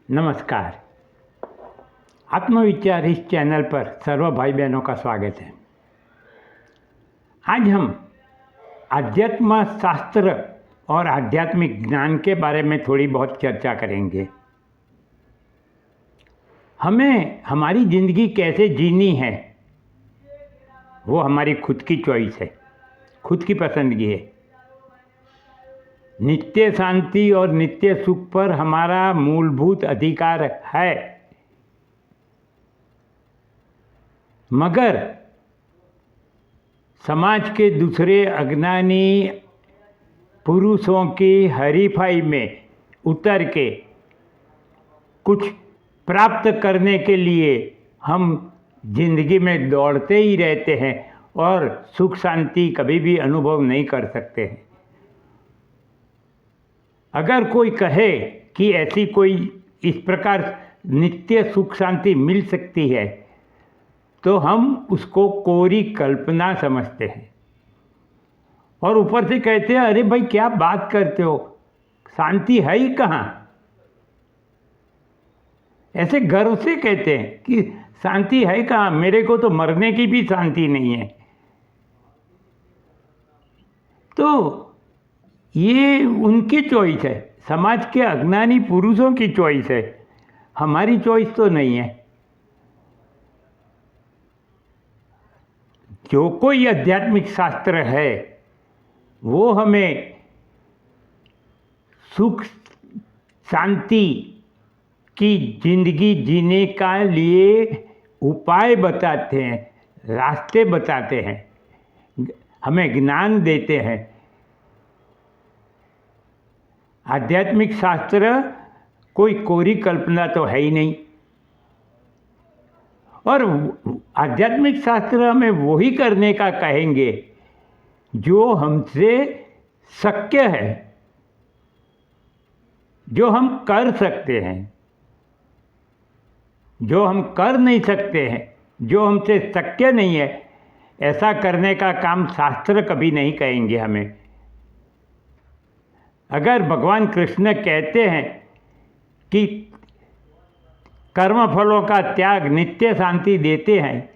नमस्कार। आत्मविचार इस चैनल पर सर्व भाई बहनों का स्वागत है। आज हम अध्यात्म शास्त्र और आध्यात्मिक ज्ञान के बारे में थोड़ी बहुत चर्चा करेंगे। हमें हमारी ज़िंदगी कैसे जीनी है वो हमारी खुद की चॉइस है, खुद की पसंदगी है। नित्य शांति और नित्य सुख पर हमारा मूलभूत अधिकार है, मगर समाज के दूसरे अज्ञानी पुरुषों की हरीफाई में उतर के कुछ प्राप्त करने के लिए हम जिंदगी में दौड़ते ही रहते हैं और सुख शांति कभी भी अनुभव नहीं कर सकते हैं। अगर कोई कहे कि ऐसी कोई इस प्रकार नित्य सुख शांति मिल सकती है तो हम उसको कोरी कल्पना समझते हैं और ऊपर से कहते हैं, अरे भाई क्या बात करते हो, शांति है ही कहाँ। ऐसे गर्व से कहते हैं कि शांति है कहाँ, मेरे को तो मरने की भी शांति नहीं है। तो ये उनकी चॉइस है, समाज के अज्ञानी पुरुषों की चॉइस है, हमारी चॉइस तो नहीं है। जो कोई आध्यात्मिक शास्त्र है वो हमें सुख शांति की जिंदगी जीने का लिए उपाय बताते हैं, रास्ते बताते हैं, हमें ज्ञान देते हैं। आध्यात्मिक शास्त्र कोई कोरी कल्पना तो है ही नहीं, और आध्यात्मिक शास्त्र हमें वही करने का कहेंगे जो हमसे शक्य है, जो हम कर सकते हैं। जो हम कर नहीं सकते हैं, जो हमसे शक्य नहीं है, ऐसा करने का काम शास्त्र कभी नहीं कहेंगे हमें। अगर भगवान कृष्ण कहते हैं कि कर्मफलों का त्याग नित्य शांति देते हैं,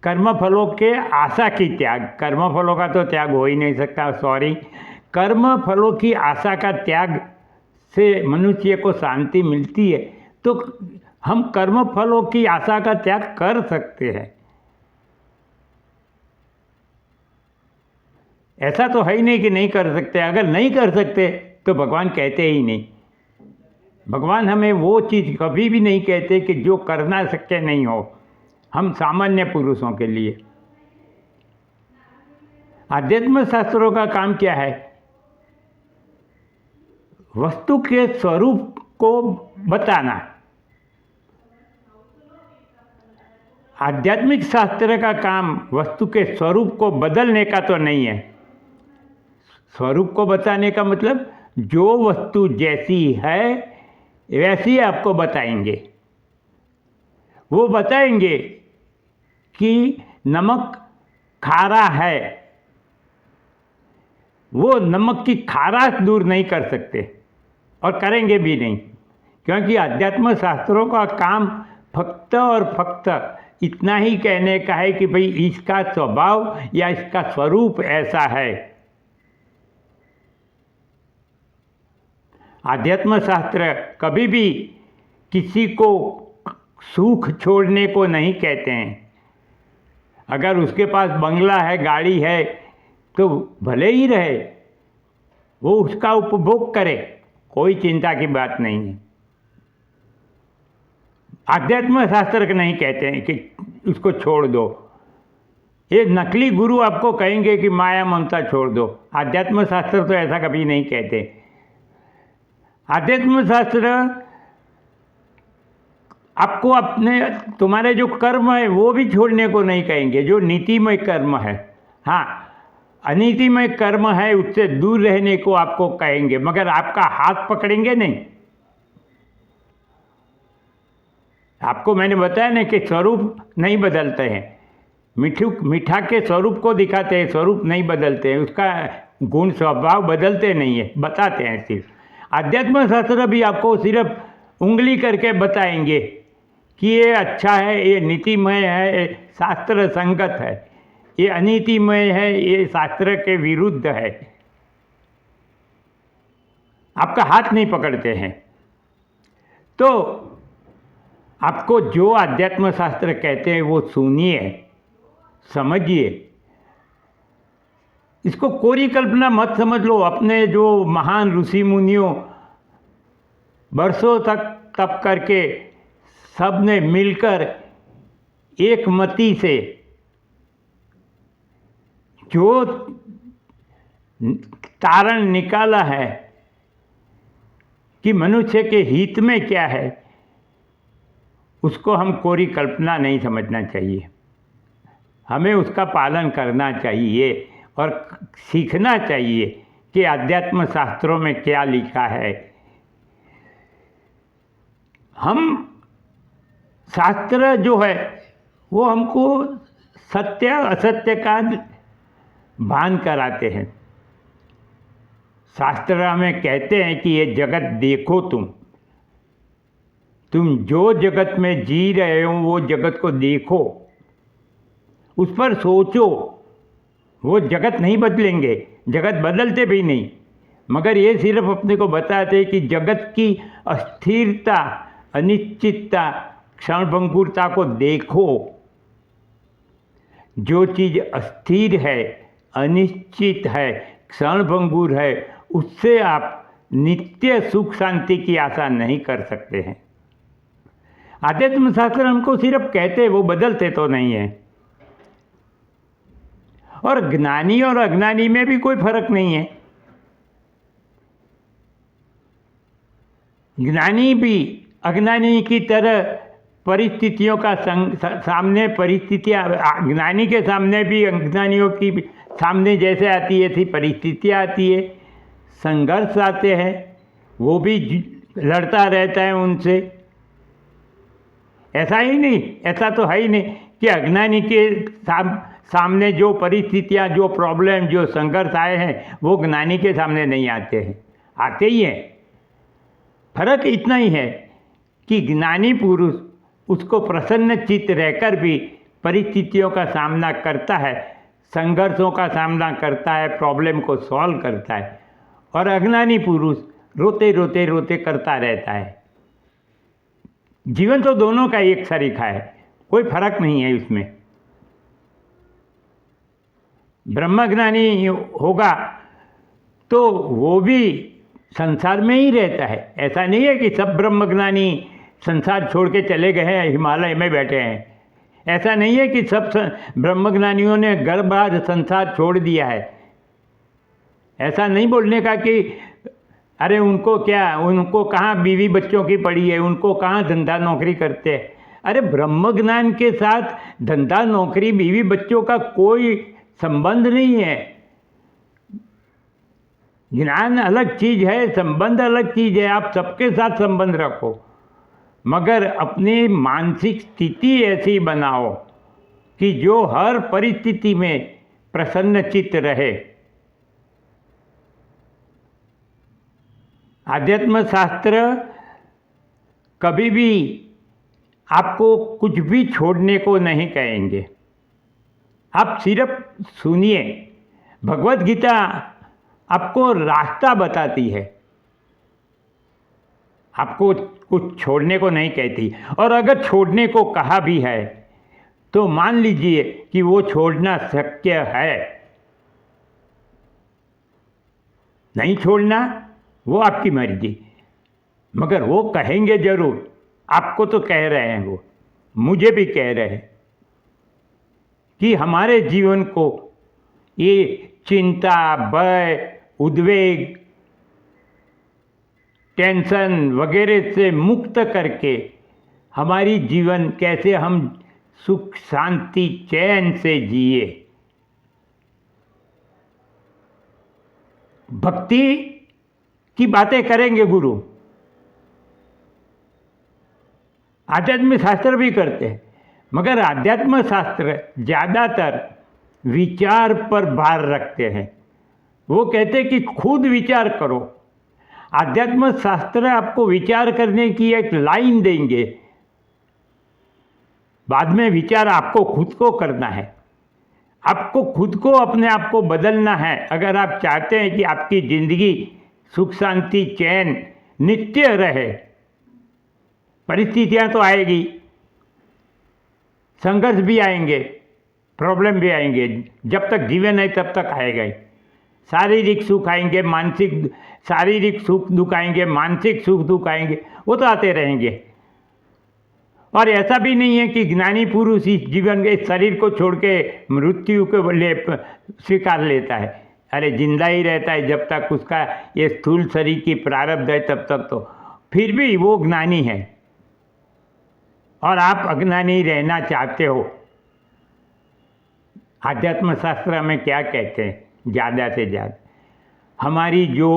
कर्मफलों के आशा की त्याग, कर्मफलों का तो त्याग हो ही नहीं सकता, सॉरी, कर्मफलों की आशा का त्याग से मनुष्य को शांति मिलती है, तो हम कर्मफलों की आशा का त्याग कर सकते हैं। ऐसा तो है ही नहीं कि नहीं कर सकते। अगर नहीं कर सकते तो भगवान कहते ही नहीं। भगवान हमें वो चीज़ कभी भी नहीं कहते कि जो करना शक्य नहीं हो, हम सामान्य पुरुषों के लिए। आध्यात्म शास्त्रों का काम क्या है? वस्तु के स्वरूप को बताना। आध्यात्मिक शास्त्र का काम वस्तु के स्वरूप को बदलने का तो नहीं है। स्वरूप को बताने का मतलब जो वस्तु जैसी है वैसी आपको बताएंगे। वो बताएंगे कि नमक खारा है, वो नमक की खाराश दूर नहीं कर सकते और करेंगे भी नहीं, क्योंकि अध्यात्म शास्त्रों का काम फक्त और फक्त इतना ही कहने का है कि भाई इसका स्वभाव या इसका स्वरूप ऐसा है। आध्यात्म शास्त्र कभी भी किसी को सुख छोड़ने को नहीं कहते हैं। अगर उसके पास बंगला है, गाड़ी है, तो भले ही रहे, वो उसका उपभोग करे, कोई चिंता की बात नहीं है। आध्यात्म शास्त्र नहीं कहते हैं कि उसको छोड़ दो। ये नकली गुरु आपको कहेंगे कि माया ममता छोड़ दो। आध्यात्म शास्त्र तो ऐसा कभी नहीं कहते। आध्यात्म शास्त्र आपको अपने तुम्हारे जो कर्म है वो भी छोड़ने को नहीं कहेंगे, जो नीतिमय कर्म है। हाँ, अनीतिमय कर्म है उससे दूर रहने को आपको कहेंगे, मगर आपका हाथ पकड़ेंगे नहीं। आपको मैंने बताया ना कि स्वरूप नहीं बदलते हैं। मीठा के स्वरूप को दिखाते हैं, स्वरूप नहीं बदलते हैं, उसका गुण स्वभाव बदलते नहीं है, बताते हैं सिर्फ। आध्यात्म शास्त्र भी आपको सिर्फ उंगली करके बताएंगे कि ये अच्छा है, ये नीतिमय है, ये शास्त्र संगत है, ये अनीतिमय है, ये शास्त्र के विरुद्ध है। आपका हाथ नहीं पकड़ते हैं। तो आपको जो अध्यात्म शास्त्र कहते हैं वो सुनिए, समझिए। इसको कोरी कल्पना मत समझ लो। अपने जो महान ऋषि मुनियों वर्षों तक तप करके सब ने मिलकर एक मति से जो तारण निकाला है कि मनुष्य के हित में क्या है, उसको हम कोरी कल्पना नहीं समझना चाहिए। हमें उसका पालन करना चाहिए और सीखना चाहिए कि अध्यात्म शास्त्रों में क्या लिखा है। हम शास्त्र जो है वो हमको सत्य असत्य का भान कराते हैं। शास्त्र हमें कहते हैं कि ये जगत देखो, तुम जो जगत में जी रहे हो वो जगत को देखो, उस पर सोचो। वो जगत नहीं बदलेंगे, जगत बदलते भी नहीं, मगर ये सिर्फ अपने को बताते हैं कि जगत की अस्थिरता, अनिश्चितता, क्षणभंगुरता को देखो। जो चीज़ अस्थिर है, अनिश्चित है, क्षणभंगुर है, उससे आप नित्य सुख शांति की आशा नहीं कर सकते हैं। आध्यात्म शास्त्र हमको सिर्फ कहते हैं, वो बदलते तो नहीं है। और ज्ञानी और अज्ञानी में भी कोई फर्क नहीं है। ज्ञानी भी अज्ञानी की तरह परिस्थितियों का सामने परिस्थितियाँ, ज्ञानी के सामने भी अज्ञानियों की सामने जैसे आती है थी परिस्थितियाँ आती है, संघर्ष आते हैं, वो भी लड़ता रहता है उनसे। ऐसा ही नहीं, ऐसा तो है ही नहीं कि अज्ञानी के सामने जो परिस्थितियाँ, जो प्रॉब्लम, जो संघर्ष आए हैं वो ज्ञानी के सामने नहीं आते हैं, आते ही हैं। फर्क इतना ही है कि ज्ञानी पुरुष उसको प्रसन्न चित्त रहकर भी परिस्थितियों का सामना करता है, संघर्षों का सामना करता है, प्रॉब्लम को सॉल्व करता है, और अज्ञानी पुरुष रोते रोते रोते करता रहता है। जीवन तो दोनों का एक सरीखा है, कोई फर्क नहीं है इसमें। ब्रह्मज्ञानी होगा तो वो भी संसार में ही रहता है। ऐसा नहीं है कि सब ब्रह्मज्ञानी संसार छोड़ के चले गए हैं, हिमालय में बैठे हैं। ऐसा नहीं है कि सब ब्रह्मज्ञानियों ने घर बार संसार छोड़ दिया है। ऐसा नहीं बोलने का कि अरे उनको क्या, उनको कहाँ बीवी बच्चों की पड़ी है, उनको कहाँ धंधा नौकरी करते हैं। अरे ब्रह्मज्ञान के साथ धंधा नौकरी बीवी बच्चों का कोई संबंध नहीं है। ज्ञान अलग चीज़ है, संबंध अलग चीज़ है। आप सबके साथ संबंध रखो, मगर अपनी मानसिक स्थिति ऐसी बनाओ कि जो हर परिस्थिति में प्रसन्न चित्त रहे। आध्यात्म शास्त्र कभी भी आपको कुछ भी छोड़ने को नहीं कहेंगे। आप सिर्फ सुनिए। भगवत गीता आपको रास्ता बताती है, आपको कुछ छोड़ने को नहीं कहती। और अगर छोड़ने को कहा भी है तो मान लीजिए कि वो छोड़ना शक्य है। नहीं छोड़ना वो आपकी मर्जी, मगर वो कहेंगे ज़रूर। आपको तो कह रहे हैं, वो मुझे भी कह रहे हैं कि हमारे जीवन को ये चिंता, भय, उद्वेग, टेंशन वगैरह से मुक्त करके हमारी जीवन कैसे हम सुख शांति चैन से जिए। भक्ति की बातें करेंगे गुरु, आध्यात्मिक शास्त्र भी करते हैं, मगर आध्यात्म शास्त्र ज़्यादातर विचार पर भार रखते हैं। वो कहते हैं कि खुद विचार करो, आध्यात्म शास्त्र आपको विचार करने की एक लाइन देंगे, बाद में विचार आपको खुद को करना है। आपको खुद को अपने आप को बदलना है। अगर आप चाहते हैं कि आपकी ज़िंदगी सुख शांति चैन नित्य रहे, परिस्थितियां तो आएगी, संघर्ष भी आएंगे, प्रॉब्लम भी आएंगे, जब तक जीवन है तब तक आएगा ही। शारीरिक सुख आएंगे, मानसिक शारीरिक सुख दुख आएंगे, मानसिक सुख दुख आएंगे, वो तो आते रहेंगे। और ऐसा भी नहीं है कि ज्ञानी पुरुष इस जीवन के शरीर को छोड़ के मृत्यु को स्वीकार लेता है। अरे जिंदा ही रहता है जब तक उसका ये स्थूल शरीर की प्रारब्ध है तब तक, तो फिर भी वो ज्ञानी है। और आप अज्ञानी रहना चाहते हो। आध्यात्म शास्त्र में क्या कहते हैं? ज़्यादा से ज़्यादा हमारी जो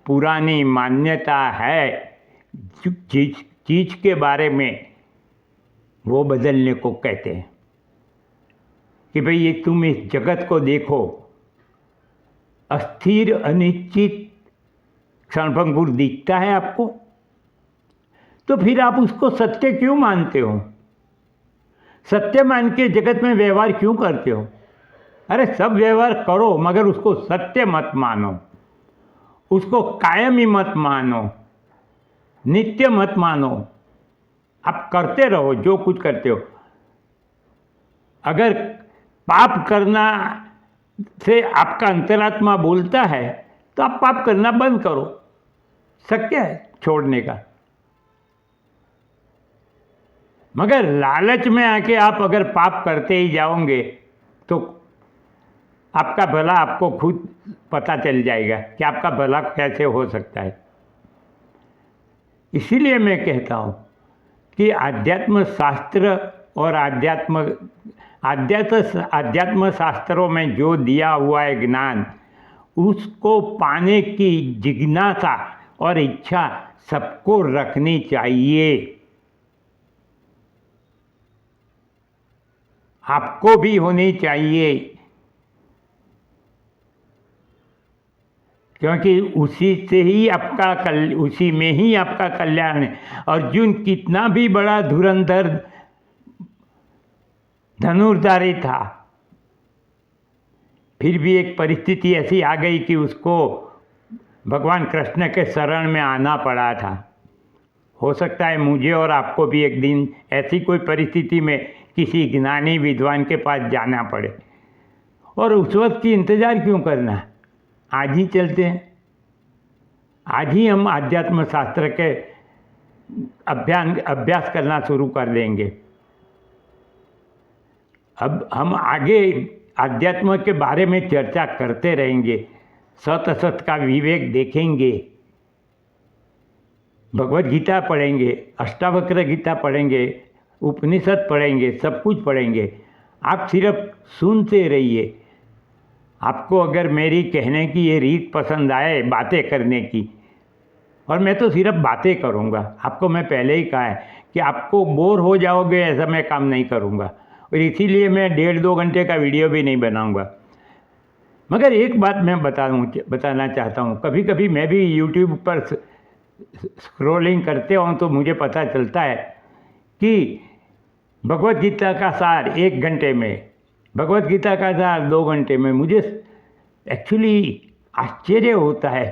पुरानी मान्यता है चीज़ के बारे में, वो बदलने को कहते हैं कि भाई ये तुम इस जगत को देखो, अस्थिर अनिश्चित क्षणभंगुर दिखता है आपको, तो फिर आप उसको सत्य क्यों मानते हो? सत्य मान के जगत में व्यवहार क्यों करते हो? अरे सब व्यवहार करो मगर उसको सत्य मत मानो, उसको कायमी मत मानो, नित्य मत मानो। आप करते रहो जो कुछ करते हो। अगर पाप करना से आपका अंतरात्मा बोलता है तो आप पाप करना बंद करो, शक्य है छोड़ने का। मगर लालच में आके आप अगर पाप करते ही जाओगे तो आपका भला आपको खुद पता चल जाएगा कि आपका भला कैसे हो सकता है। इसीलिए मैं कहता हूँ कि आध्यात्म शास्त्र और आध्यात्म शास्त्रों में जो दिया हुआ है ज्ञान, उसको पाने की जिज्ञासा और इच्छा सबको रखनी चाहिए। आपको भी होनी चाहिए, क्योंकि उसी से ही उसी में ही आपका कल्याण है। अर्जुन कितना भी बड़ा धुरंधर धनुर्धारी था, फिर भी एक परिस्थिति ऐसी आ गई कि उसको भगवान कृष्ण के शरण में आना पड़ा था। हो सकता है मुझे और आपको भी एक दिन ऐसी कोई परिस्थिति में किसी ज्ञानी विद्वान के पास जाना पड़े, और उस वक्त की इंतज़ार क्यों करना? आज ही चलते हैं, आज ही हम आध्यात्म शास्त्र के अभ्यास करना शुरू कर देंगे। अब हम आगे आध्यात्म के बारे में चर्चा करते रहेंगे, सत असत का विवेक देखेंगे, भगवत गीता पढ़ेंगे, अष्टावक्र गीता पढ़ेंगे, उपनिषद पढ़ेंगे, सब कुछ पढ़ेंगे। आप सिर्फ सुनते रहिए। आपको अगर मेरी कहने की ये रीत पसंद आए बातें करने की, और मैं तो सिर्फ बातें करूँगा, आपको मैं पहले ही कहा है कि आपको बोर हो जाओगे ऐसा मैं काम नहीं करूँगा, और इसीलिए मैं 1.5-2 घंटे का वीडियो भी नहीं बनाऊँगा। मगर एक बात मैं बताना चाहता हूँ, कभी कभी मैं भी यूट्यूब पर स्क्रॉलिंग करते हूँ तो मुझे पता चलता है कि भगवत गीता का सार 1 घंटे में, भगवत गीता का सार 2 घंटे में। मुझे एक्चुअली आश्चर्य होता है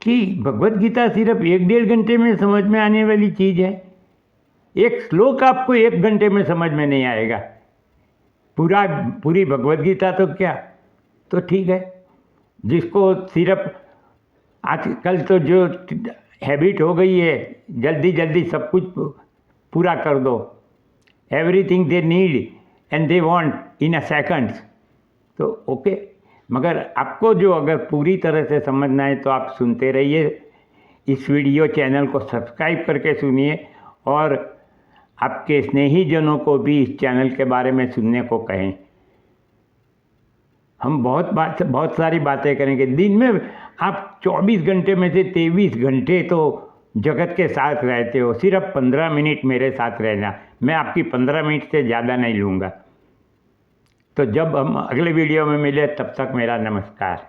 कि भगवत गीता सिर्फ 1-1.5 घंटे में समझ में आने वाली चीज़ है। एक श्लोक आपको 1 घंटे में समझ में नहीं आएगा, पूरी भगवत गीता तो क्या, तो ठीक है। जिसको सिर्फ आजकल तो जो हैबिट हो गई है, जल्दी जल्दी सब कुछ पूरा कर दो, everything they need and they want in a second, तो ओके। मगर आपको जो अगर पूरी तरह से समझना है तो आप सुनते रहिए, इस वीडियो चैनल को सब्सक्राइब करके सुनिए, और आपके स्नेहीजनों को भी इस चैनल के बारे में सुनने को कहें। हम बहुत सारी बातें करेंगे। दिन में आप 24 घंटे में से 23 घंटे तो जगत के साथ रहते हो, सिर्फ 15 मिनट मेरे साथ रहना, मैं आपकी 15 मिनट से ज़्यादा नहीं लूँगा। तो जब हम अगले वीडियो में मिले तब तक मेरा नमस्कार।